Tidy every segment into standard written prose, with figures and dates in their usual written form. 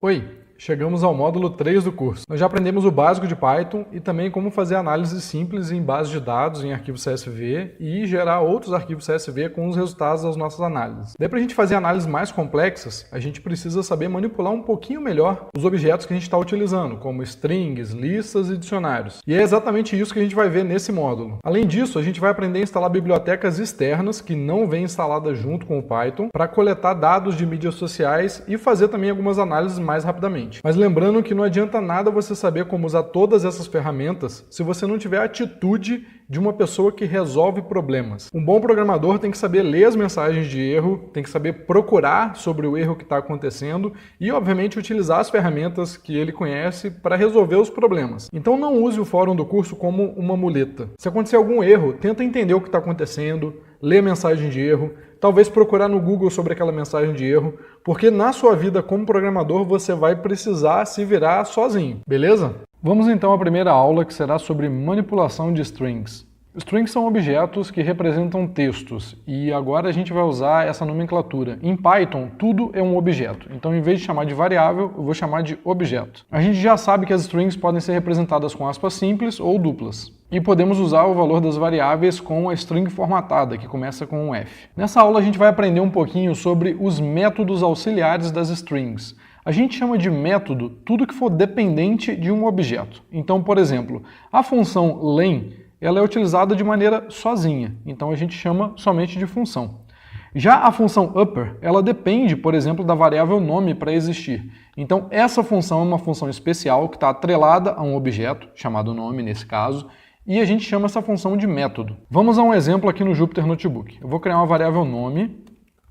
Oi, chegamos ao módulo 3 do curso. Nós já aprendemos o básico de Python e também como fazer análise simples em base de dados em arquivo CSV e gerar outros arquivos CSV com os resultados das nossas análises. Daí para a gente fazer análises mais complexas, a gente precisa saber manipular um pouquinho melhor os objetos que a gente está utilizando, como strings, listas e dicionários. E é exatamente isso que a gente vai ver nesse módulo. Além disso, a gente vai aprender a instalar bibliotecas externas que não vêm instaladas junto com o Python para coletar dados de mídias sociais e fazer também algumas análises mais rapidamente. Mas lembrando que não adianta nada você saber como usar todas essas ferramentas se você não tiver a atitude de uma pessoa que resolve problemas. Um bom programador tem que saber ler as mensagens de erro, tem que saber procurar sobre o erro que está acontecendo e, obviamente, utilizar as ferramentas que ele conhece para resolver os problemas. Então não use o fórum do curso como uma muleta. Se acontecer algum erro, tenta entender o que está acontecendo, ler a mensagem de erro, talvez procurar no Google sobre aquela mensagem de erro, porque na sua vida como programador você vai precisar se virar sozinho, beleza? Vamos então à primeira aula, que será sobre manipulação de strings. Strings são objetos que representam textos e agora a gente vai usar essa nomenclatura. Em Python, tudo é um objeto, então em vez de chamar de variável, eu vou chamar de objeto. A gente já sabe que as strings podem ser representadas com aspas simples ou duplas. E podemos usar o valor das variáveis com a string formatada, que começa com um F. Nessa aula a gente vai aprender um pouquinho sobre os métodos auxiliares das strings. A gente chama de método tudo que for dependente de um objeto. Então, por exemplo, a função len, ela é utilizada de maneira sozinha, então a gente chama somente de função. Já a função upper, ela depende, por exemplo, da variável nome para existir. Então essa função é uma função especial que está atrelada a um objeto, chamado nome nesse caso, e a gente chama essa função de método. Vamos a um exemplo aqui no Jupyter Notebook. Eu vou criar uma variável nome,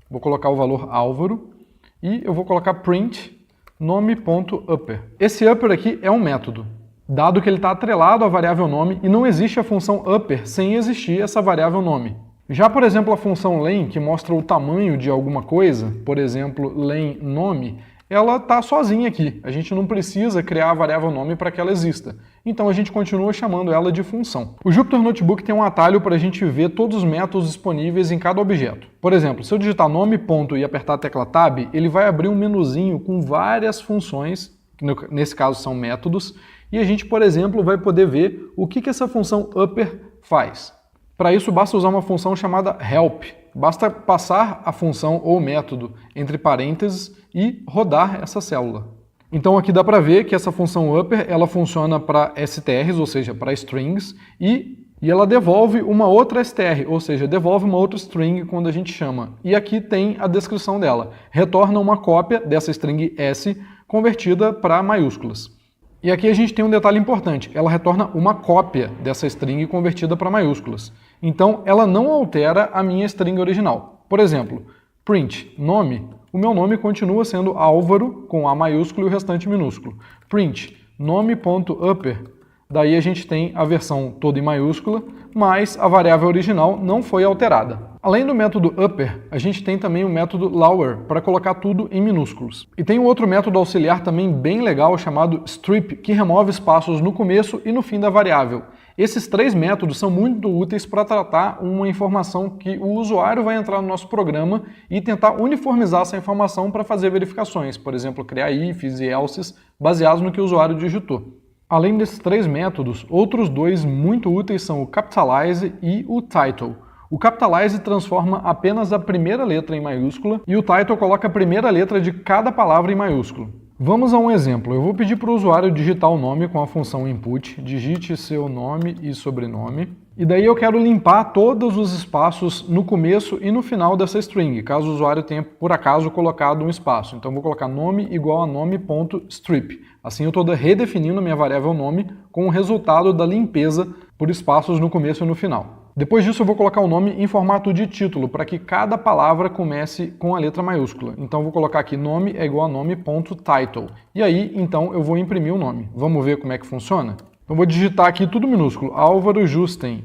vou colocar o valor Álvaro, e eu vou colocar print nome.upper. Esse upper aqui é um método, dado que ele está atrelado à variável nome e não existe a função upper sem existir essa variável nome. Já, por exemplo, a função len, que mostra o tamanho de alguma coisa, por exemplo, len nome, ela está sozinha aqui. A gente não precisa criar a variável nome para que ela exista. Então a gente continua chamando ela de função. O Jupyter Notebook tem um atalho para a gente ver todos os métodos disponíveis em cada objeto. Por exemplo, se eu digitar nome ponto e apertar a tecla Tab, ele vai abrir um menuzinho com várias funções, que nesse caso são métodos, e a gente, por exemplo, vai poder ver o que essa função upper faz. Para isso, basta usar uma função chamada help. Basta passar a função ou método entre parênteses e rodar essa célula. Então aqui dá para ver que essa função upper ela funciona para str's, ou seja, para strings, e ela devolve uma outra str, ou seja, devolve uma outra string quando a gente chama. E aqui tem a descrição dela. Retorna uma cópia dessa string s convertida para maiúsculas. E aqui a gente tem um detalhe importante, ela retorna uma cópia dessa string convertida para maiúsculas. Então ela não altera a minha string original. Por exemplo, print nome, o meu nome continua sendo Álvaro com A maiúsculo e o restante minúsculo. Print nome.upper, daí a gente tem a versão toda em maiúscula, mas a variável original não foi alterada. Além do método upper, a gente tem também o método lower para colocar tudo em minúsculos. E tem um outro método auxiliar também bem legal chamado strip, que remove espaços no começo e no fim da variável. Esses três métodos são muito úteis para tratar uma informação que o usuário vai entrar no nosso programa e tentar uniformizar essa informação para fazer verificações, por exemplo, criar ifs e elses baseados no que o usuário digitou. Além desses três métodos, outros dois muito úteis são o capitalize e o title. O capitalize transforma apenas a primeira letra em maiúscula e o title coloca a primeira letra de cada palavra em maiúsculo. Vamos a um exemplo. Eu vou pedir para o usuário digitar o nome com a função input, digite seu nome e sobrenome, e daí eu quero limpar todos os espaços no começo e no final dessa string, caso o usuário tenha por acaso colocado um espaço. Então eu vou colocar nome igual a nome.strip. Assim eu estou redefinindo a minha variável nome com o resultado da limpeza por espaços no começo e no final. Depois disso eu vou colocar o nome em formato de título, para que cada palavra comece com a letra maiúscula. Então eu vou colocar aqui nome é igual a nome.title. E aí, então, eu vou imprimir o nome. Vamos ver como é que funciona? Eu vou digitar aqui tudo minúsculo, Álvaro Justen.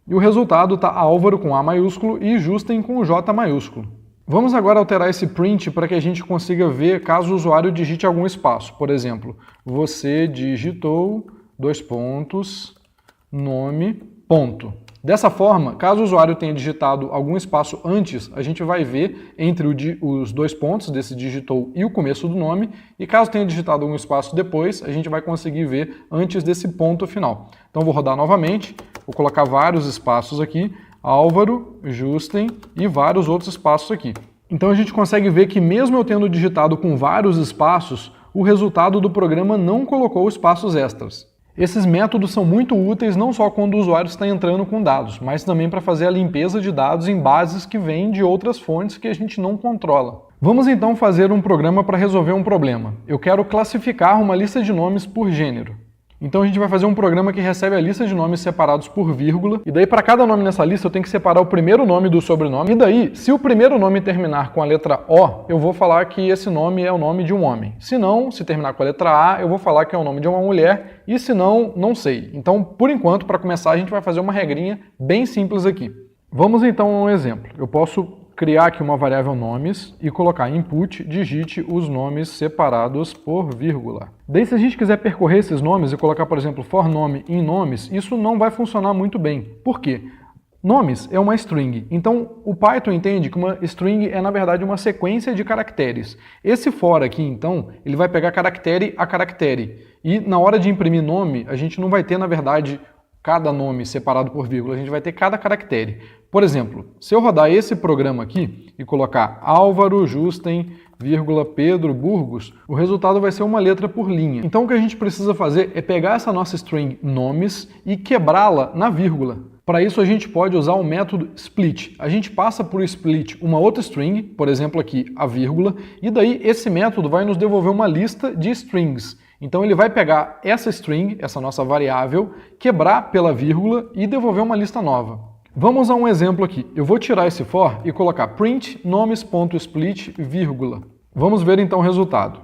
E o resultado está Álvaro com A maiúsculo e Justen com J maiúsculo. Vamos agora alterar esse print para que a gente consiga ver caso o usuário digite algum espaço. Por exemplo, você digitou, nome, ponto. Dessa forma, caso o usuário tenha digitado algum espaço antes, a gente vai ver entre os dois pontos desse digitou e o começo do nome, e caso tenha digitado algum espaço depois, a gente vai conseguir ver antes desse ponto final. Então vou rodar novamente, vou colocar vários espaços aqui, Álvaro, Justen e vários outros espaços aqui. Então a gente consegue ver que mesmo eu tendo digitado com vários espaços, o resultado do programa não colocou espaços extras. Esses métodos são muito úteis não só quando o usuário está entrando com dados, mas também para fazer a limpeza de dados em bases que vêm de outras fontes que a gente não controla. Vamos então fazer um programa para resolver um problema. Eu quero classificar uma lista de nomes por gênero. Então a gente vai fazer um programa que recebe a lista de nomes separados por vírgula, e daí para cada nome nessa lista eu tenho que separar o primeiro nome do sobrenome, e daí, se o primeiro nome terminar com a letra O, eu vou falar que esse nome é o nome de um homem. Se não, se terminar com a letra A, eu vou falar que é o nome de uma mulher, e se não, não sei. Então, por enquanto, para começar, a gente vai fazer uma regrinha bem simples aqui. Vamos então a um exemplo. Eu posso criar aqui uma variável nomes e colocar input, digite os nomes separados por vírgula. Daí se a gente quiser percorrer esses nomes e colocar, por exemplo, for nome em nomes, isso não vai funcionar muito bem. Por quê? Nomes é uma string, então o Python entende que uma string é na verdade uma sequência de caracteres. Esse for aqui então, ele vai pegar caractere a caractere, e na hora de imprimir nome, a gente não vai ter na verdade cada nome separado por vírgula, a gente vai ter cada caractere. Por exemplo, se eu rodar esse programa aqui e colocar Álvaro, Justen, vírgula, Pedro, Burgos, o resultado vai ser uma letra por linha. Então o que a gente precisa fazer é pegar essa nossa string nomes e quebrá-la na vírgula. Para isso a gente pode usar o método split. A gente passa por split uma outra string, por exemplo aqui a vírgula, e daí esse método vai nos devolver uma lista de strings. Então ele vai pegar essa string, essa nossa variável, quebrar pela vírgula e devolver uma lista nova. Vamos a um exemplo aqui. Eu vou tirar esse for e colocar print nomes.split, vírgula. Vamos ver então o resultado.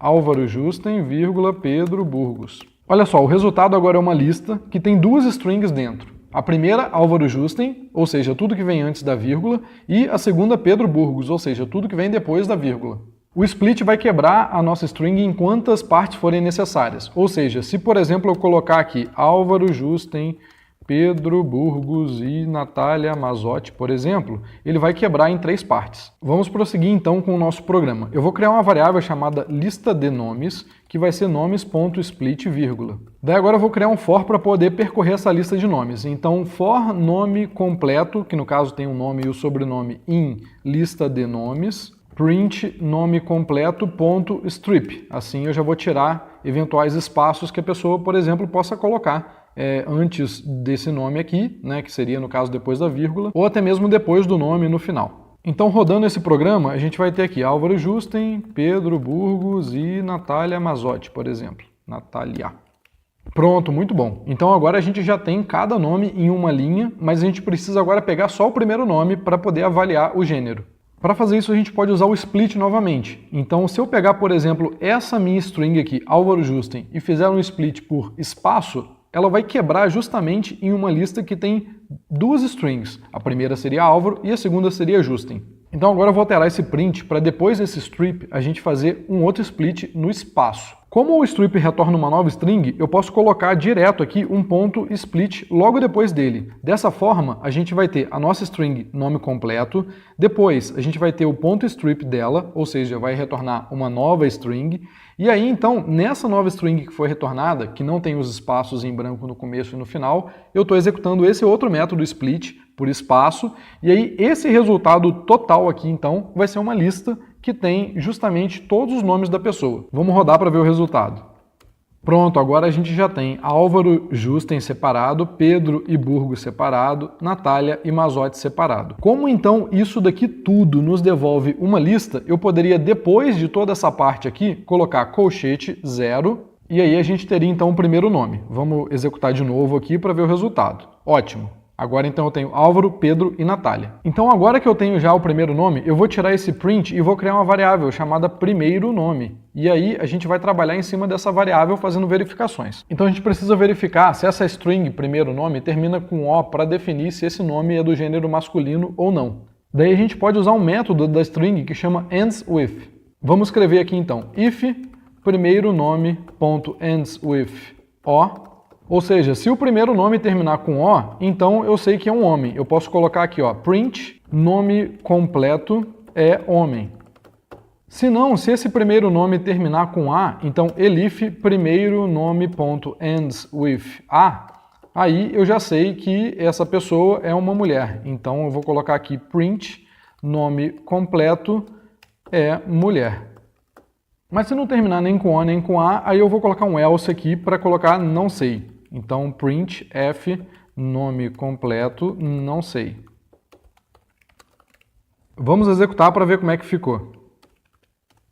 Álvaro Justen, vírgula, Pedro Burgos. Olha só, o resultado agora é uma lista que tem duas strings dentro. A primeira, Álvaro Justen, ou seja, tudo que vem antes da vírgula, e a segunda, Pedro Burgos, ou seja, tudo que vem depois da vírgula. O split vai quebrar a nossa string em quantas partes forem necessárias. Ou seja, se por exemplo eu colocar aqui Álvaro Justen, Pedro Burgos e Natália Mazotti, por exemplo, ele vai quebrar em 3 partes. Vamos prosseguir então com o nosso programa. Eu vou criar uma variável chamada lista de nomes, que vai ser nomes.split, vírgula. Daí agora eu vou criar um for para poder percorrer essa lista de nomes. Então for nome completo, que no caso tem o nome e o sobrenome, in lista de nomes, print nome completo ponto strip. Assim eu já vou tirar eventuais espaços que a pessoa, por exemplo, possa colocar antes desse nome aqui, né, que seria no caso depois da vírgula, ou até mesmo depois do nome no final. Então rodando esse programa, a gente vai ter aqui Álvaro Justen, Pedro Burgos e Natália Mazotti, por exemplo. Natália. Pronto, muito bom. Então agora a gente já tem cada nome em uma linha, mas a gente precisa agora pegar só o primeiro nome para poder avaliar o gênero. Para fazer isso a gente pode usar o split novamente. Então se eu pegar, por exemplo, essa minha string aqui, Álvaro Justen, e fizer um split por espaço, ela vai quebrar justamente em uma lista que tem 2 strings. A primeira seria Álvaro e a segunda seria Justen. Então agora eu vou alterar esse print para depois desse strip a gente fazer um outro split no espaço. Como o strip retorna uma nova string, eu posso colocar direto aqui um ponto split logo depois dele. Dessa forma, a gente vai ter a nossa string nome completo, depois a gente vai ter o ponto strip dela, ou seja, vai retornar uma nova string, e aí então, nessa nova string que foi retornada, que não tem os espaços em branco no começo e no final, eu estou executando esse outro método split por espaço, e aí esse resultado total aqui então vai ser uma lista que tem justamente todos os nomes da pessoa. Vamos rodar para ver o resultado. Pronto, agora a gente já tem Álvaro Justen separado, Pedro e Burgos separado, Natália e Mazotti separado. Como então isso daqui tudo nos devolve uma lista, eu poderia depois de toda essa parte aqui colocar colchete 0 e aí a gente teria então o primeiro nome. Vamos executar de novo aqui para ver o resultado. Ótimo. Agora então eu tenho Álvaro, Pedro e Natália. Então agora que eu tenho já o primeiro nome, eu vou tirar esse print e vou criar uma variável chamada primeiro nome. E aí a gente vai trabalhar em cima dessa variável fazendo verificações. Então a gente precisa verificar se essa string primeiro nome termina com O para definir se esse nome é do gênero masculino ou não. Daí a gente pode usar um método da string que chama endsWith. Vamos escrever aqui então if primeiro nome.endsWith O, Ou seja, se o primeiro nome terminar com O, então eu sei que é um homem. Eu posso colocar aqui, ó, print, nome completo é homem. Se não, se esse primeiro nome terminar com A, então elif primeiro nome.ends with A, aí eu já sei que essa pessoa é uma mulher. Então eu vou colocar aqui print, nome completo é mulher. Mas se não terminar nem com O nem com A, aí eu vou colocar um else aqui para colocar não sei. Então print f nome completo não sei. Vamos executar para ver como é que ficou.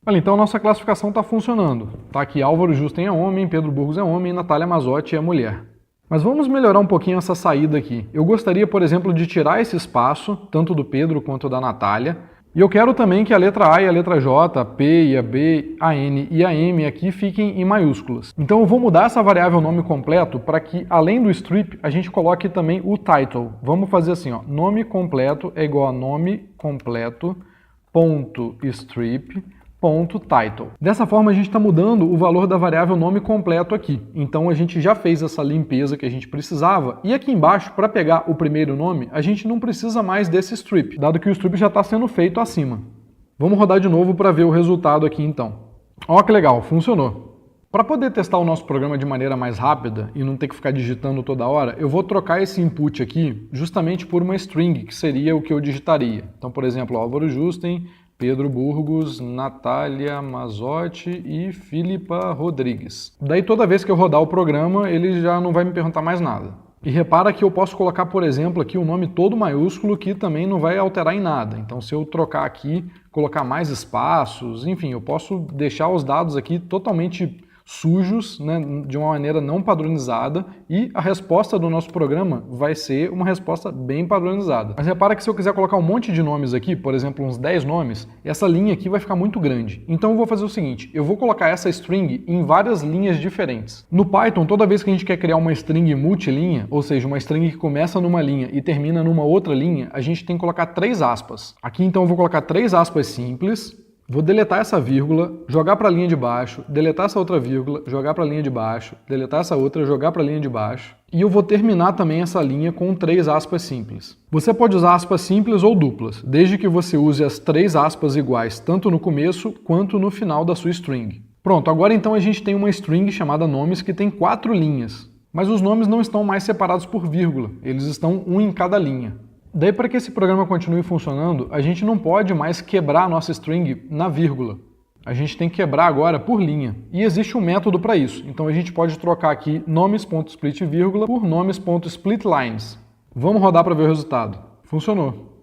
Olha, então nossa classificação está funcionando. Tá aqui Álvaro Justen é homem, Pedro Burgos é homem e Natália Mazotti é mulher. Mas vamos melhorar um pouquinho essa saída aqui. Eu gostaria, por exemplo, de tirar esse espaço, tanto do Pedro quanto da Natália. E eu quero também que a letra A e a letra J, a P e a B, a N e a M aqui fiquem em maiúsculas. Então eu vou mudar essa variável nome completo para que, além do strip, a gente coloque também o title. Vamos fazer assim, ó, nome completo é igual a nome completo ponto strip ponto title. Dessa forma a gente está mudando o valor da variável nome completo aqui. Então a gente já fez essa limpeza que a gente precisava e aqui embaixo, para pegar o primeiro nome, a gente não precisa mais desse strip, dado que o strip já está sendo feito acima. Vamos rodar de novo para ver o resultado aqui então. Ó que legal, funcionou. Para poder testar o nosso programa de maneira mais rápida e não ter que ficar digitando toda hora, eu vou trocar esse input aqui justamente por uma string, que seria o que eu digitaria. Então, por exemplo, Álvaro Justen, Pedro Burgos, Natália Mazotti e Filipa Rodrigues. Daí toda vez que eu rodar o programa, ele já não vai me perguntar mais nada. E repara que eu posso colocar, por exemplo, aqui o nome todo maiúsculo, que também não vai alterar em nada. Então se eu trocar aqui, colocar mais espaços, enfim, eu posso deixar os dados aqui totalmente sujos, né, de uma maneira não padronizada, e a resposta do nosso programa vai ser uma resposta bem padronizada. Mas repara que se eu quiser colocar um monte de nomes aqui, por exemplo, uns 10 nomes, essa linha aqui vai ficar muito grande. Então eu vou fazer o seguinte, eu vou colocar essa string em várias linhas diferentes. No Python, toda vez que a gente quer criar uma string multilinha, ou seja, uma string que começa numa linha e termina numa outra linha, a gente tem que colocar 3 aspas. Aqui então eu vou colocar 3 aspas simples, vou deletar essa vírgula, jogar para a linha de baixo, deletar essa outra vírgula, jogar para a linha de baixo, deletar essa outra, jogar para a linha de baixo. E eu vou terminar também essa linha com 3 aspas simples. Você pode usar aspas simples ou duplas, desde que você use as 3 aspas iguais tanto no começo quanto no final da sua string. Pronto, agora então a gente tem uma string chamada nomes que tem 4 linhas. Mas os nomes não estão mais separados por vírgula, eles estão um em cada linha. Daí, para que esse programa continue funcionando, a gente não pode mais quebrar a nossa string na vírgula. A gente tem que quebrar agora por linha. E existe um método para isso. Então a gente pode trocar aqui nomes.split vírgula por nomes.splitlines. Vamos rodar para ver o resultado. Funcionou.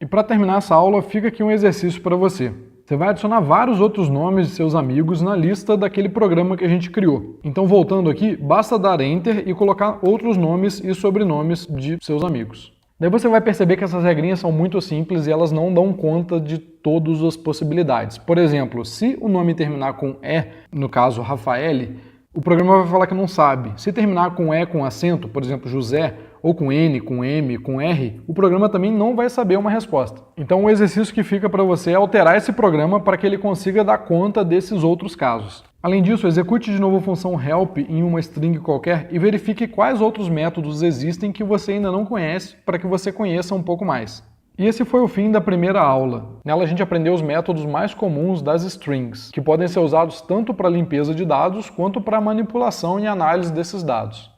E para terminar essa aula, fica aqui um exercício para você. Você vai adicionar vários outros nomes de seus amigos na lista daquele programa que a gente criou. Então, voltando aqui, basta dar Enter e colocar outros nomes e sobrenomes de seus amigos. Daí você vai perceber que essas regrinhas são muito simples e elas não dão conta de todas as possibilidades. Por exemplo, se o nome terminar com E, no caso Rafael, o programa vai falar que não sabe. Se terminar com E com acento, por exemplo, José, ou com N, com M, com R, o programa também não vai saber uma resposta. Então o exercício que fica para você é alterar esse programa para que ele consiga dar conta desses outros casos. Além disso, execute de novo a função help em uma string qualquer e verifique quais outros métodos existem que você ainda não conhece para que você conheça um pouco mais. E esse foi o fim da primeira aula. Nela a gente aprendeu os métodos mais comuns das strings, que podem ser usados tanto para limpeza de dados quanto para manipulação e análise desses dados.